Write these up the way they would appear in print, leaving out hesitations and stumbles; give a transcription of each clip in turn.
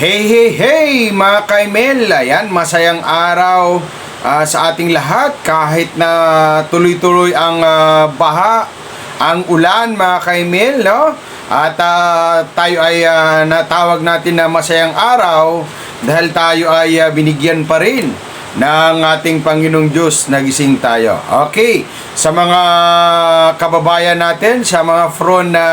Hey, hey, hey mga kaimel, ayan, masayang araw sa ating lahat kahit na tuloy-tuloy ang baha, ang ulan mga kaimel, no? At tayo ay natawag natin na masayang araw dahil tayo ay binigyan pa rin ng ating Panginoong Diyos na gising tayo. Okay, sa mga kababayan natin, sa mga front na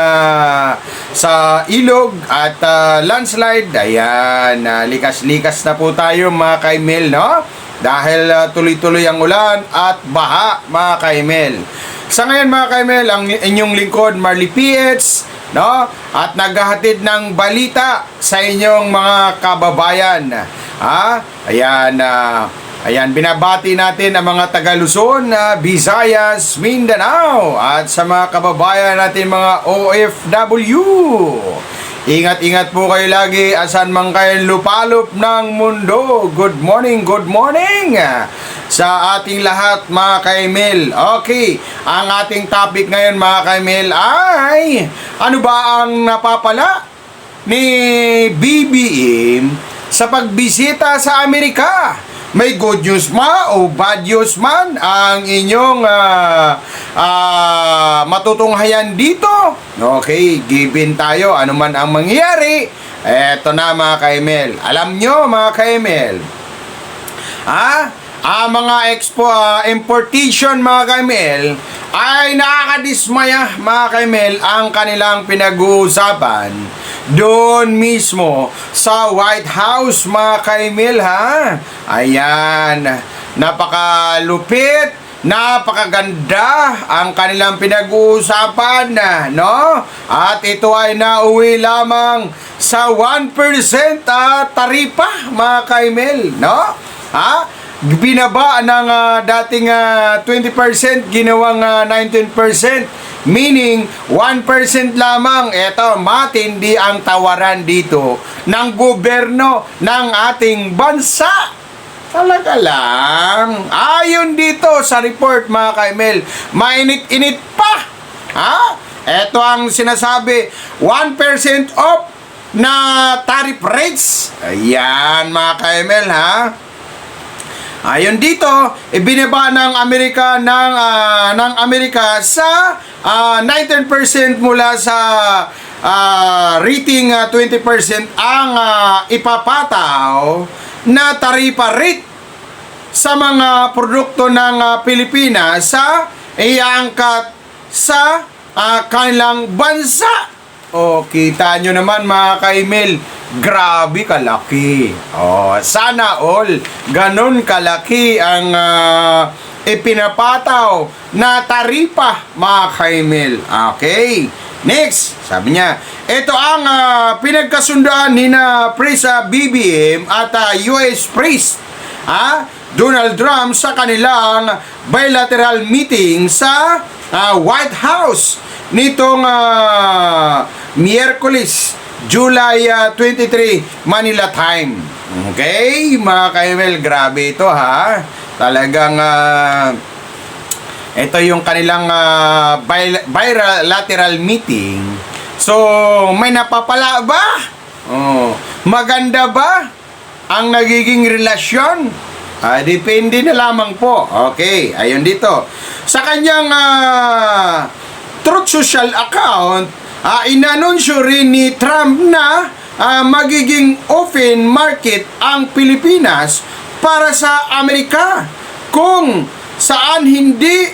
sa ilog at landslide, ayan, likas-likas na po tayo mga kaimel, no? Dahil tuloy-tuloy ang ulan at baha mga kaimel. Sa ngayon mga kaimel, ang inyong lingkod Marley PH, no? At naghahatid ng balita sa inyong mga kababayan. Ayan, binabati natin ang mga taga Luzon, Visayas, Mindanao at sa mga kababayan natin mga OFW. Ingat-ingat po kayo lagi asan man kayo lupalop ng mundo. Good morning sa ating lahat mga kaimel. Okay, ang ating topic ngayon mga kaimel ay ano ba ang napapala ni BBM sa pagbisita sa Amerika? May good news ma o bad news man ang inyong matutunghayan dito. Okay, given tayo ano man ang mangyayari. Eto na mga kaimel. Alam nyo mga kaimel, mga importation mga kaimel ay nakakadismaya mga kaimel ang kanilang pinag-uusapan doon mismo sa White House mga kaimel Ayan, napakalupit, napakaganda ang kanilang pinag-uusapan no? At ito ay nauwi lamang sa 1% taripa mga kaimel, no? Binaba ng dating 20%, ginawang 19%. Meaning, 1% lamang, eto, matindi ang tawaran dito ng gobyerno ng ating bansa. Talaga lang. Ayon dito sa report, mga kaimel, mainit-init pa. Eto ang sinasabi, 1% off na tariff rates. Ayan, mga kaimel, Ayon dito, ibinaba ng Amerika sa 19% mula sa rating 20% ang ipapataw na taripa rate sa mga produkto ng Pilipinas sa iangkat sa kanilang bansa. Kita nyo naman mga kaimel, grabe kalaki. Sana all ganon kalaki ang ipinapataw na taripa mga kaimel. Okay, next, sabi niya, ito ang pinagkasundoan ni na BBM at US Priest Donald Trump sa kanilang bilateral meeting sa White House nitong Miyerkules, July 23, Manila time. Okay, mga kaimel, grabe ito Talagang ito yung kanilang bilateral meeting. So, may napapala ba? Maganda ba ang nagiging relasyon? Depende na lamang po. Okay, ayun dito. Sa kanyang Truth Social account, inanunsyo rin ni Trump na magiging open market ang Pilipinas para sa Amerika kung saan hindi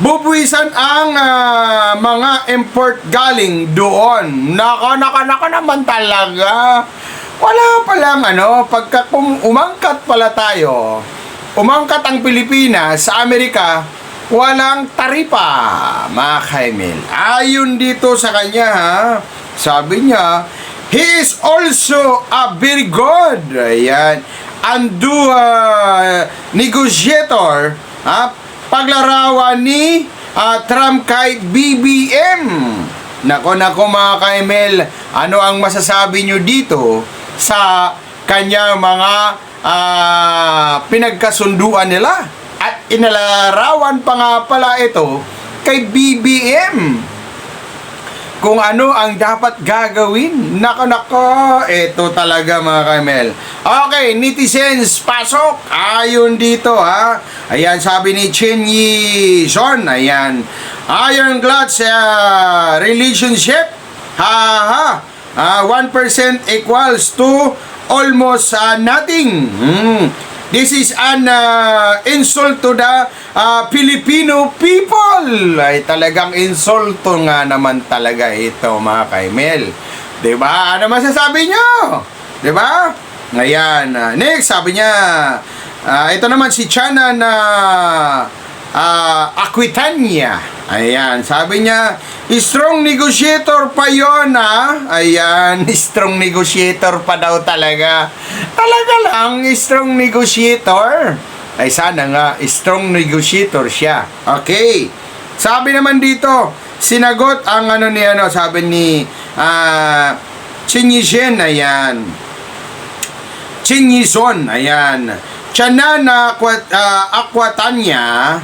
bubuwisan ang mga import galing doon. Naka naman talaga. Wala palang pagka umangkat pala tayo, umangkat ang Pilipinas sa Amerika, walang taripa, mga kaimel. Ayon dito sa kanya, sabi niya, he is also a very good, negotiator, paglarawan ni Trump kay BBM. Nako mga kaimel, ano ang masasabi nyo dito sa kanyang mga pinagkasunduan nila? At inalarawan pa nga pala ito kay BBM. kung ano ang dapat gagawin. Nako, ito talaga mga Kamel. Okay, netizens, pasok. Ayon dito ha. Ayan, sabi ni Chen Yi Son. Ayan, ironclad sa relationship. 1% equals to almost nothing. This is an insult to the Filipino people. Ay talagang insulto nga naman talaga ito mga Kaimel. Diba? Ano masasabi nyo? Diba? Ngayon, next sabi niya, ito naman si Chana na Aquitania. Ayan, sabi niya, strong negotiator pa yon ha. Ayan, strong negotiator pa daw talaga. Talaga lang, strong negotiator. Ay sana nga, strong negotiator siya. Okay. Sabi naman dito, sinagot ang sabi ni Chin Yishen, ayan. Chin Yison, ayan. Chana na Aquatanya,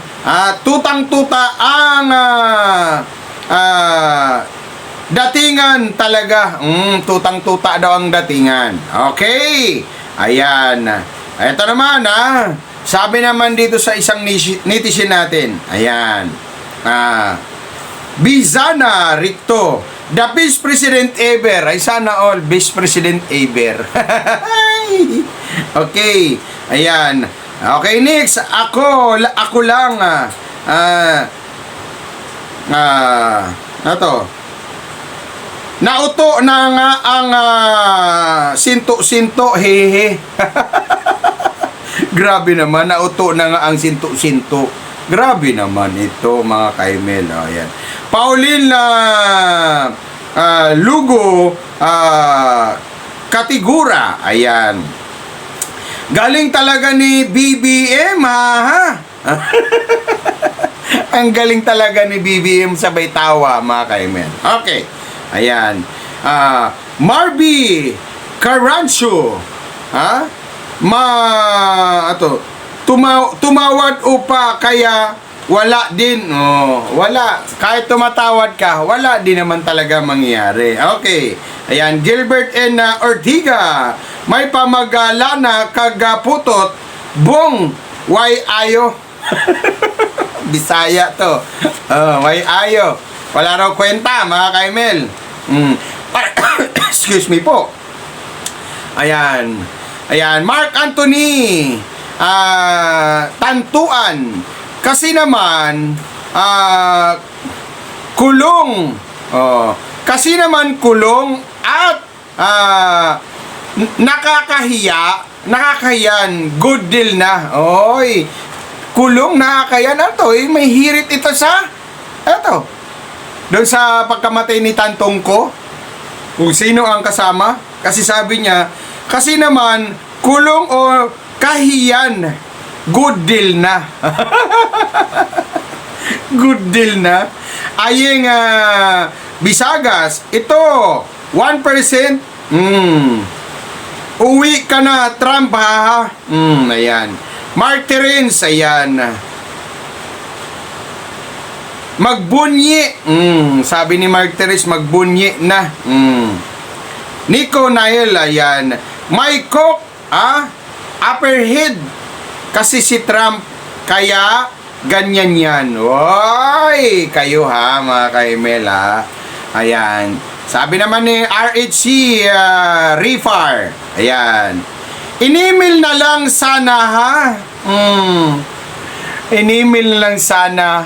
tutang-tuta ang datingan talaga. Tutang-tuta daw ang datingan. Okay. Ayan. Ito naman sabi naman dito sa isang netizen natin. Ayan. Bizana Ricto, the best president ever. Ay sana all best president ever. Okay. Ayan. Okay, next. Ako lang nauto na nga ang sinto-sinto, hehe. Grabe naman, nauto na nga ang sinto-sinto. Grabe naman ito mga Kaimel. Ayan. Pauline Lugo Katigura. Ayan. Galing talaga ni BBM, ha? Ang galing talaga ni BBM, sabay tawa, mga Kaimel. Okay. Ayan. Marby Carancho. Ha? Tumawad upa, kaya wala din. Wala. Kahit tumatawad ka, wala din naman talaga mangyayari. Okay. Ayan. Gilbert N. Ortiga. May pamagalana kagaputot bong way ayo. Bisaya to. Way ayo. Wala raw kwenta mga Kaimel. Excuse me po. Ayan. Ayan, Mark Anthony Tantuan. Kasi naman kulong. Kasi naman kulong at nakakahiyan, good deal na. Oy, kulong, nakakahiyan. Ito, may hirit ito sa doon sa pagkamatay ni Tantong ko, kung sino ang kasama. Kasi sabi niya, kasi naman kulong o kahiyan, good deal na. Good deal na. Ayeng Bisagas, ito 1%. Uwi ka na, Trump, ha? Ayan. Mark Terence, ayan. Magbunyi. Sabi ni Mark Terence, magbunyi na. Nico Nael, ayan. May cook, upper head. Kasi si Trump, kaya ganyan yan. Oy, kayo ha, mga Kaimel, ha? Ayan. Sabi naman ni RHC Refar, ayan. Inimil na lang sana, ha? Inimil na lang sana.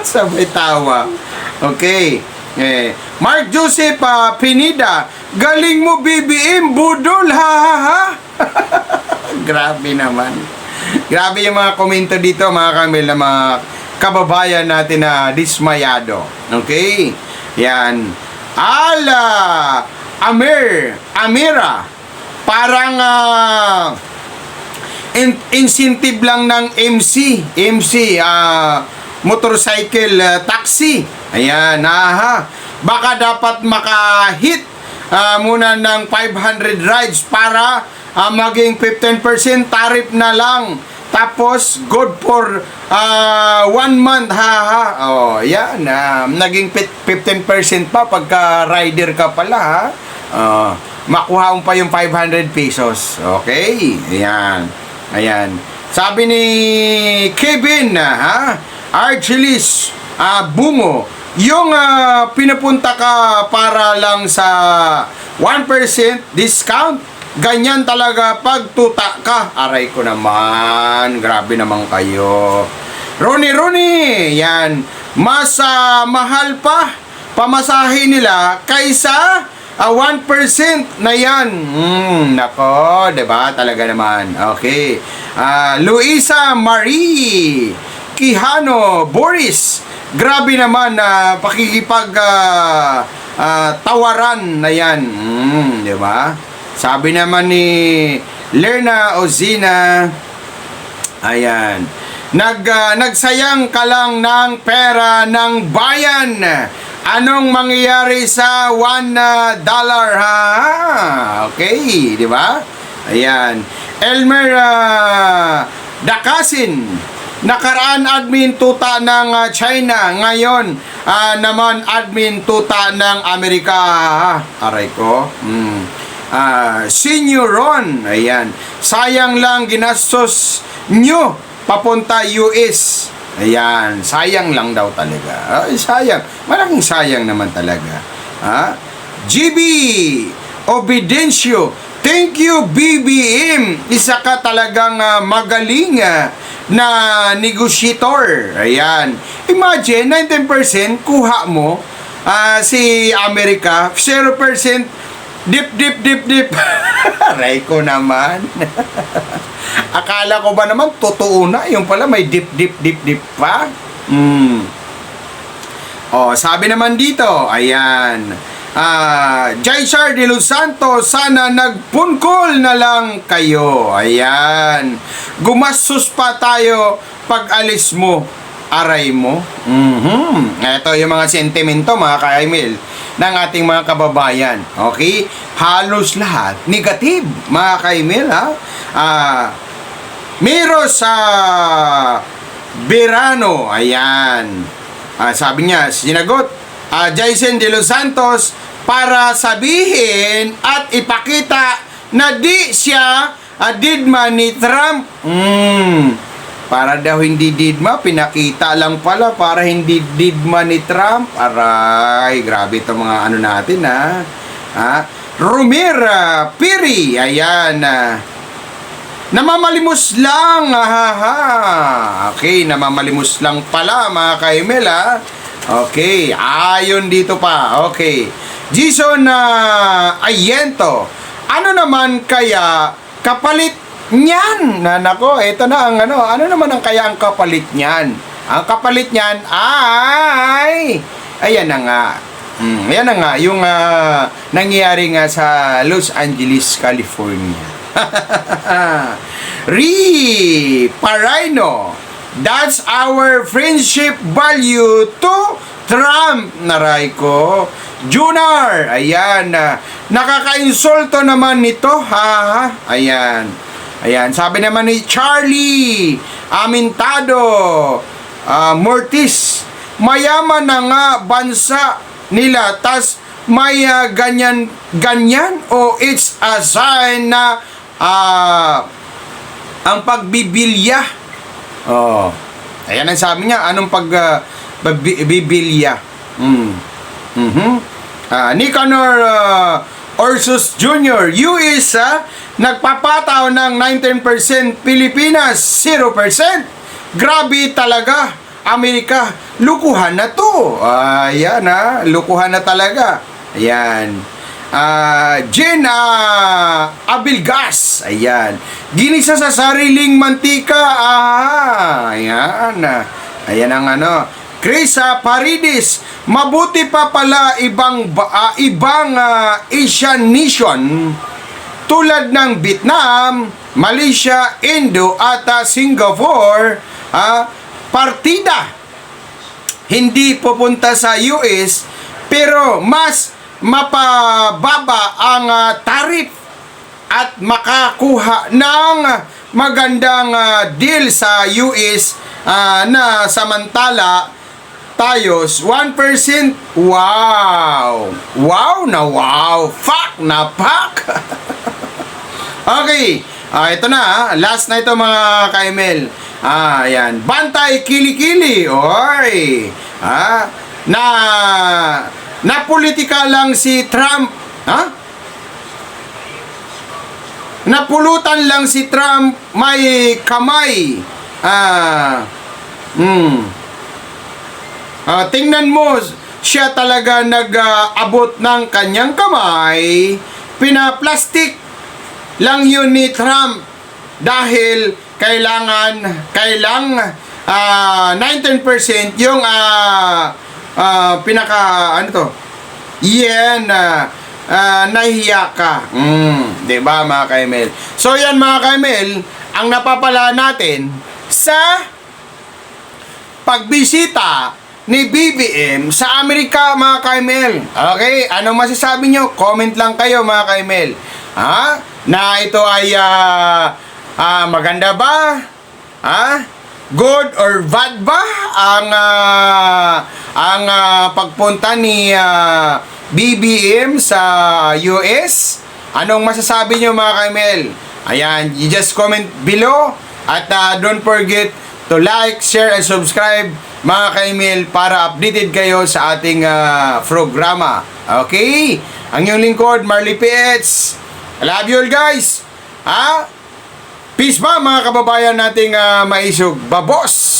Sabay tawa. Okay. Mark Joseph Pinida, galing mo BBM, budol, ha? Grabe naman. Grabe yung mga komento dito, mga Kamel, na mga kababayan natin na dismayado. Okay? Yan. Amira, parang incentive lang ng MC, motorcycle taxi. Ayan, baka dapat makahit muna ng 500 rides para maging 15% tariff na lang Tapos, good for 1 month, yan. Naging 15% pa pagka rider ka pala, ha. Makuha mo pa yung 500 pesos. Okay? Ayan. Sabi ni Kevin, Archelis Bungo, yung pinapunta ka para lang sa 1% discount, ganyan talaga pag tuta ka. Aray ko naman, grabe naman kayo. Ronnie, yan. Mas mahal pa pamasahe nila kaysa 1% na yan. Nako, diba? Talaga naman. Okay. Luisa Marie Quijano Boris, grabe naman na pakikipag tawaran na yan. Diba? Sabi naman ni Lerna Ozina, ayan, nagsayang ka lang ng pera ng bayan. Anong mangyayari sa $1, Okay, di ba? Ayan. Elmer Dakasin, nakaraan admin tuta ng China, ngayon naman admin tuta ng Amerika. Aray ko. Senior Ron, ayan. Sayang lang ginastos nyo papunta US. Ayan, sayang lang daw talaga. Sayang. Malaking sayang naman talaga. GB Obidencio, thank you BBM. Isa ka talagang magaling na negotiator. Ayan. Imagine, 19% kuha mo si Amerika, 0% dip. Aray ko naman. Akala ko ba naman totoo na, yung pala may dip pa. Sabi naman dito, ayan, Jaishar de Los Santos, sana nagpunkol na lang kayo. Ayan, gumastos pa tayo pag alis mo, aray mo. Ito yung mga sentimento, mga ka-email, ng ating mga kababayan. Okay? Halos lahat negative, mga ka-email, Miros Verano, ayan. Sabi niya, sinagot, Jason de Los Santos, para sabihin at ipakita na di siya didma ni Trump. Para daw hindi didma, pinakita lang pala para hindi didma ni Trump. Aray, grabe itong mga ano natin, Romera Piri, ayan. Namamalimos lang, Okay, namamalimos lang pala, mga ka-email, Okay, ayon dito pa. Okay. Jason Ayento, ano naman kaya kapalit niyan? Nako, ito na ang ano naman ang kaya ang kapalit niyan? Ang kapalit niyan ay ayan na nga. Ayan na nga yung nangyayari nga sa Los Angeles, California. Parino, that's our friendship value to Trump. Naray ko. Junar, ayan, nakaka-insulto naman nito, ayan. Ayan, sabi naman ni Charlie Amintado Mortis, mayaman na nga bansa nila, tas may ganyan o it's a sign na ang pagbibilya. Ayan ang sabi niya, anong pagbibilya? Nicanor Orsus Jr. US nagpapataw ng 19%, Pilipinas 0%. Grabe talaga, Amerika, lukuhan na to. Ayan, lukuhan na talaga. Ayan. Jen Abilgas, ayan, ginisa sa sariling mantika. Ayan. Ayan ang Chris Paridis, mabuti pa pala ibang Asian nation tulad ng Vietnam, Malaysia, Indo at Singapore, partida hindi pupunta sa US, pero mas mapababa ang tarif at makakuha ng magandang deal sa US na samantala tayos 1%. Wow! Wow na wow! Fuck na fuck! Okay, ito na, last na ito mga ka-ML. Ayan, bantay kilikili. Oy! Na politika lang si Trump. Napulutan lang si Trump, may kamay. Tingnan mo, siya talaga nag-abot ng kanyang kamay. Pinaplastik lang yun ni Trump dahil kailang 19% yung pinaka ano to, yan nahiya ka. Diba mga ka-ML? So yan mga ka-ML, ang napapala natin sa pagbisita ni BBM sa Amerika mga ka-ML. Okay, anong masasabi nyo? Comment lang kayo mga ka-ML. Na ito ay maganda ba? Good or bad ba ang pagpunta ni BBM sa US? Anong masasabi nyo mga ka-ML? Ayan, you just comment below at don't forget to like, share, and subscribe mga ka-ML para updated kayo sa ating programa. Okay? Ang iyong lingkod, Marley Pets. I love you all guys. Peace ba mga kababayan nating maisog? Babos!